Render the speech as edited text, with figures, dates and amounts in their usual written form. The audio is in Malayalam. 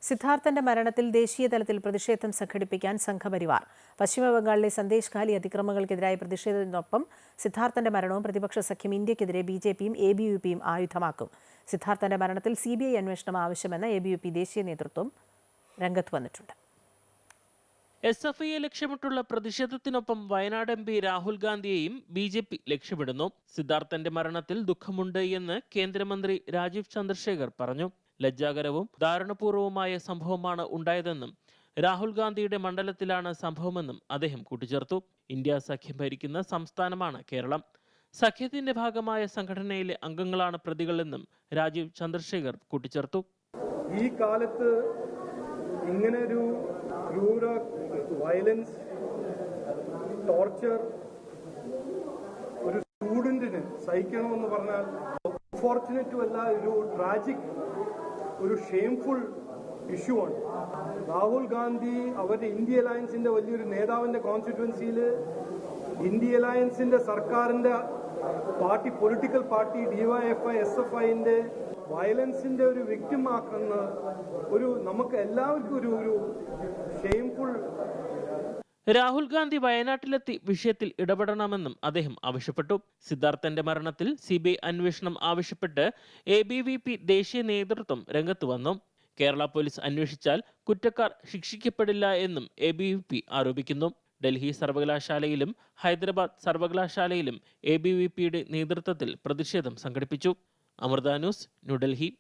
സിദ്ധാർത്ഥന്റെ മരണത്തിൽ ദേശീയ തലത്തിൽ പ്രതിഷേധം സംഘടിപ്പിക്കാൻ സംഘപരിവാർ. പശ്ചിമബംഗാളിലെ സന്ദേശ് ഖാലി അതിക്രമങ്ങൾക്കെതിരായ പ്രതിഷേധത്തിനൊപ്പം സിദ്ധാർത്ഥന്റെ മരണവും പ്രതിപക്ഷ സഖ്യം ഇന്ത്യക്കെതിരെ ബിജെപിയും എബിവിപിയും ആയുധമാക്കും. സിദ്ധാർത്ഥന്റെ മരണത്തിൽ സിബിഐ അന്വേഷണം ആവശ്യമെന്ന് എബിവിപി ദേശീയ നേതൃത്വം രംഗത്ത് വന്നിട്ടുണ്ട്. SFIയെ ലക്ഷ്യമിട്ടുള്ള പ്രതിഷേധത്തിനൊപ്പം വയനാട് MP രാഹുൽ ഗാന്ധിയെയും ബിജെപി ലക്ഷ്യമിടുന്നു. സിദ്ധാർത്ഥന്റെ മരണത്തിൽ ദുഃഖമുണ്ട് എന്ന് കേന്ദ്രമന്ത്രി രാജീവ് ചന്ദ്രശേഖർ പറഞ്ഞു. ലജ്ജാകരവും ദാരുണപൂർവവുമായ സംഭവമാണ് ഉണ്ടായതെന്നും രാഹുൽ ഗാന്ധിയുടെ മണ്ഡലത്തിലാണ് സംഭവമെന്നും അദ്ദേഹം കൂട്ടിച്ചേർത്തു. ഇന്ത്യ സഖ്യം ഭരിക്കുന്ന സംസ്ഥാനമാണ് കേരളം. സഖ്യത്തിന്റെ ഭാഗമായ സംഘടനയിലെ അംഗങ്ങളാണ് പ്രതികളെന്നും രാജീവ് ചന്ദ്രശേഖർ കൂട്ടിച്ചേർത്തു. ഈ കാലത്ത് ഇങ്ങനൊരു ക്രൂര വയലൻസ്, ടോർച്ചർ ഒരു സ്റ്റുഡന്റിന് സഹിക്കണമെന്ന് പറഞ്ഞാൽ അൺഫോർച്ചുനേറ്റും അല്ല, ഒരു ട്രാജിക്, ഒരു ഷെയിംഫുൾ ഇഷ്യൂ ആണ്. രാഹുൽ ഗാന്ധി അവരുടെ ഇന്ത്യ അലയൻസിന്റെ വലിയൊരു നേതാവിന്റെ കോൺസ്റ്റിറ്റ്യുവൻസിയിൽ ഇന്ത്യ അലയൻസിന്റെ സർക്കാരിന്റെ പാർട്ടി, പൊളിറ്റിക്കൽ പാർട്ടി DYFI SFIന്റെ വയലൻസിന്റെ ഒരു വിക്ടിം ആക്കുന്ന ഒരു നമുക്ക് എല്ലാവർക്കും ഒരു ഷെയിംഫുൾ. രാഹുൽ ഗാന്ധി വയനാട്ടിലെത്തി വിഷയത്തിൽ ഇടപെടണമെന്നും അദ്ദേഹം ആവശ്യപ്പെട്ടു. സിദ്ധാർത്ഥന്റെ മരണത്തിൽ CBI അന്വേഷണം ആവശ്യപ്പെട്ട് ABVP ദേശീയ നേതൃത്വം രംഗത്ത് വന്നു. കേരള പോലീസ് അന്വേഷിച്ചാൽ കുറ്റക്കാർ ശിക്ഷിക്കപ്പെടില്ല എന്നും ABVP ആരോപിക്കുന്നു. ഡൽഹി സർവകലാശാലയിലും ഹൈദരാബാദ് സർവകലാശാലയിലും ABVPയുടെ നേതൃത്വത്തിൽ പ്രതിഷേധം സംഘടിപ്പിച്ചു. അമൃത ന്യൂസ്, ന്യൂഡൽഹി.